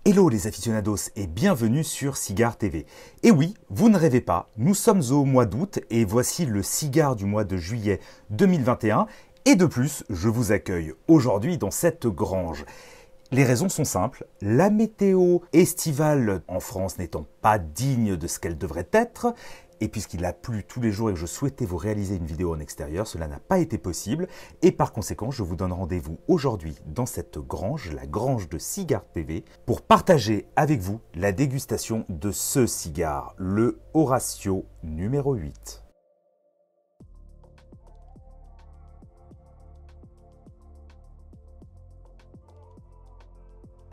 Hello les aficionados et bienvenue sur Cigare TV. Et oui, vous ne rêvez pas, nous sommes au mois d'août et voici le cigare du mois de juillet 2021. Et de plus, je vous accueille aujourd'hui dans cette grange. Les raisons sont simples, la météo estivale en France n'étant pas digne de ce qu'elle devrait être, et puisqu'il a plu tous les jours et que je souhaitais vous réaliser une vidéo en extérieur, cela n'a pas été possible. Et par conséquent, je vous donne rendez-vous aujourd'hui dans cette grange, la grange de Cigare TV, pour partager avec vous la dégustation de ce cigare, le Horatio numéro 8.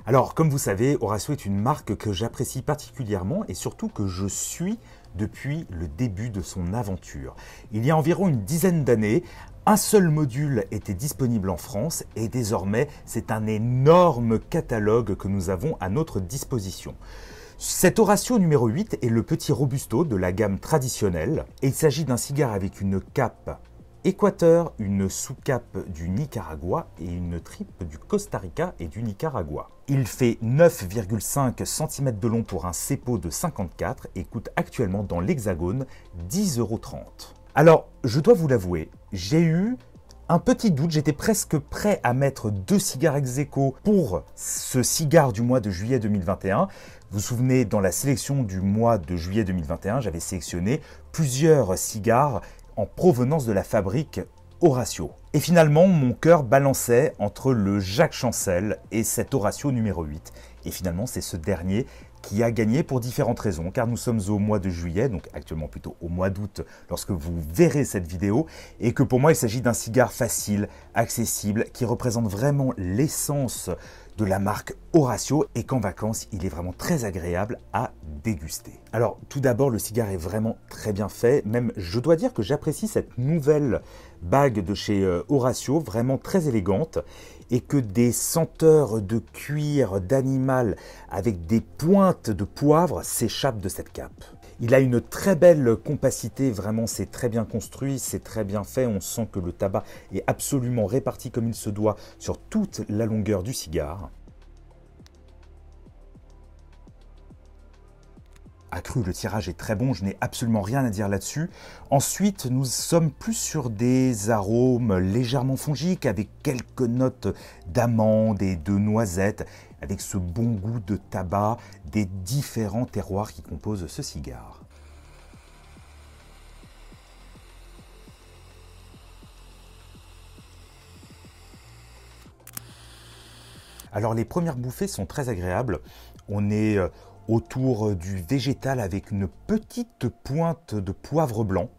Alors, comme vous savez, Horatio est une marque que j'apprécie particulièrement et surtout que je suis depuis le début de son aventure. Il y a environ une dizaine d'années, un seul module était disponible en France et désormais, c'est un énorme catalogue que nous avons à notre disposition. Cet Horatio numéro 8 est le petit Robusto de la gamme traditionnelle et il s'agit d'un cigare avec une cape Équateur, une sous-cape du Nicaragua et une tripe du Costa Rica et du Nicaragua. Il fait 9,5 cm de long pour un cepo de 54 et coûte actuellement dans l'Hexagone 10,30 €. Alors, je dois vous l'avouer, j'ai eu un petit doute, j'étais presque prêt à mettre 2 cigares ex aequo pour ce cigare du mois de juillet 2021. Vous vous souvenez, dans la sélection du mois de juillet 2021, j'avais sélectionné plusieurs cigares en provenance de la fabrique Horatio. Et finalement, mon cœur balançait entre le Jacques Chancel et cet Horatio numéro 8. Et finalement, c'est ce dernier qui a gagné pour différentes raisons, car nous sommes au mois de juillet, donc actuellement plutôt au mois d'août lorsque vous verrez cette vidéo, et que pour moi il s'agit d'un cigare facile, accessible, qui représente vraiment l'essence de la marque Horatio et qu'en vacances il est vraiment très agréable à déguster. Alors tout d'abord, le cigare est vraiment très bien fait, même je dois dire que j'apprécie cette nouvelle bague de chez Horatio, vraiment très élégante, et que des senteurs de cuir d'animal avec des pointes de poivre s'échappent de cette cape. Il a une très belle compacité, vraiment c'est très bien construit, c'est très bien fait, on sent que le tabac est absolument réparti comme il se doit sur toute la longueur du cigare. Accru, le tirage est très bon, je n'ai absolument rien à dire là-dessus. Ensuite, nous sommes plus sur des arômes légèrement fongiques avec quelques notes d'amande et de noisettes, avec ce bon goût de tabac des différents terroirs qui composent ce cigare. Alors les premières bouffées sont très agréables. On est autour du végétal avec une petite pointe de poivre blanc.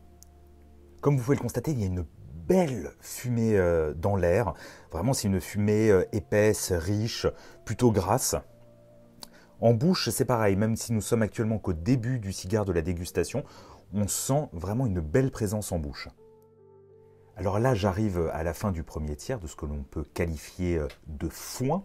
Comme vous pouvez le constater, il y a une belle fumée dans l'air. Vraiment, c'est une fumée épaisse, riche, plutôt grasse. En bouche, c'est pareil, même si nous sommes actuellement qu'au début du cigare de la dégustation, on sent vraiment une belle présence en bouche. Alors là, j'arrive à la fin du premier tiers de ce que l'on peut qualifier de foin.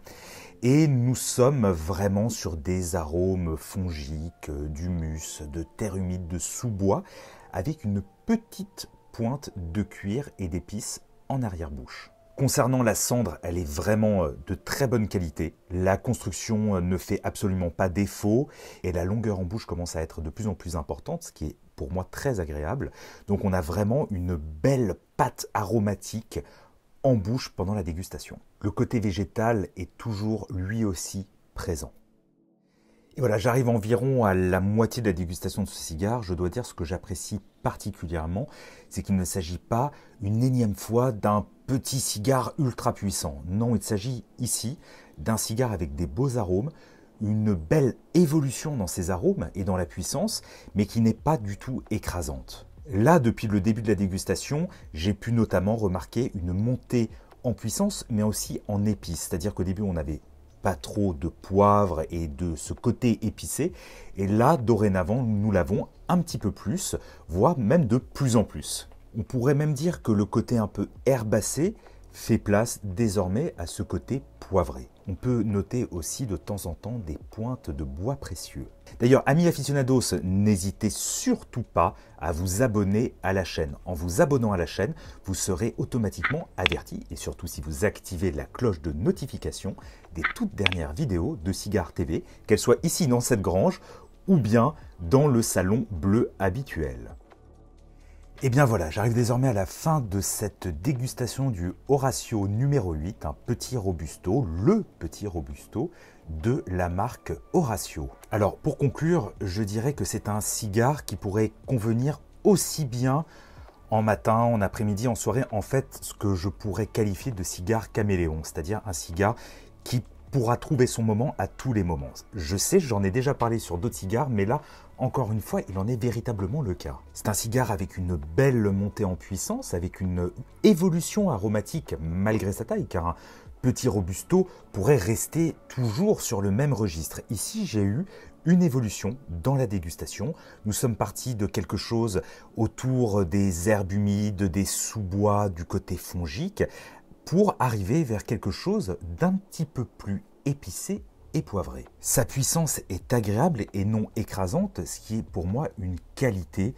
Et nous sommes vraiment sur des arômes fongiques, d'humus, de terre humide, de sous-bois, avec une petite pointe de cuir et d'épices en arrière-bouche. Concernant la cendre, elle est vraiment de très bonne qualité. La construction ne fait absolument pas défaut et la longueur en bouche commence à être de plus en plus importante, ce qui est pour moi très agréable. Donc on a vraiment une belle pâte aromatique en bouche pendant la dégustation. Le côté végétal est toujours lui aussi présent. Et voilà, j'arrive environ à la moitié de la dégustation de ce cigare. Je dois dire ce que j'apprécie particulièrement, c'est qu'il ne s'agit pas une énième fois d'un petit cigare ultra puissant. Non, il s'agit ici d'un cigare avec des beaux arômes, une belle évolution dans ses arômes et dans la puissance, mais qui n'est pas du tout écrasante. Là, depuis le début de la dégustation, j'ai pu notamment remarquer une montée en puissance, mais aussi en épices. C'est-à-dire qu'au début, on n'avait pas trop de poivre et de ce côté épicé. Et là, dorénavant, nous l'avons un petit peu plus, voire même de plus en plus. On pourrait même dire que le côté un peu herbacé fait place désormais à ce côté poivré. on peut noter aussi de temps en temps des pointes de bois précieux. D'ailleurs, amis aficionados, n'hésitez surtout pas à vous abonner à la chaîne. En vous abonnant à la chaîne, vous serez automatiquement averti, et surtout si vous activez la cloche de notification, des toutes dernières vidéos de Cigar TV, qu'elles soient ici dans cette grange ou bien dans le salon bleu habituel. Et bien voilà, j'arrive désormais à la fin de cette dégustation du Horacio numéro 8, un petit robusto, le petit robusto de la marque Horacio. Alors pour conclure, je dirais que c'est un cigare qui pourrait convenir aussi bien en matin, en après-midi, en soirée, en fait ce que je pourrais qualifier de cigare caméléon, c'est-à-dire un cigare qui pourra trouver son moment à tous les moments. Je sais, j'en ai déjà parlé sur d'autres cigares, mais là, encore une fois, il en est véritablement le cas. C'est un cigare avec une belle montée en puissance, avec une évolution aromatique malgré sa taille, car un petit robusto pourrait rester toujours sur le même registre. Ici, j'ai eu une évolution dans la dégustation. Nous sommes partis de quelque chose autour des herbes humides, des sous-bois, du côté fongique, pour arriver vers quelque chose d'un petit peu plus épicé et poivré. Sa puissance est agréable et non écrasante, ce qui est pour moi une qualité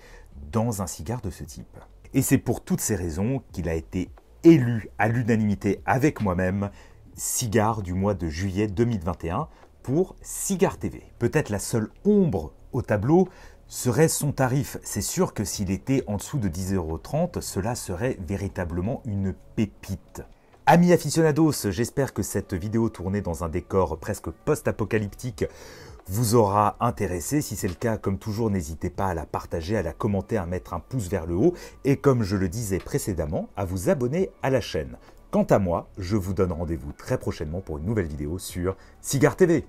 dans un cigare de ce type. Et c'est pour toutes ces raisons qu'il a été élu à l'unanimité avec moi-même cigare du mois de juillet 2021 pour Cigar TV. Peut-être la seule ombre au tableau serait son tarif. C'est sûr que s'il était en dessous de 10,30 €, cela serait véritablement une pépite. Amis aficionados, j'espère que cette vidéo tournée dans un décor presque post-apocalyptique vous aura intéressé. Si c'est le cas, comme toujours, n'hésitez pas à la partager, à la commenter, à mettre un pouce vers le haut et comme je le disais précédemment, à vous abonner à la chaîne. Quant à moi, je vous donne rendez-vous très prochainement pour une nouvelle vidéo sur Cigar TV.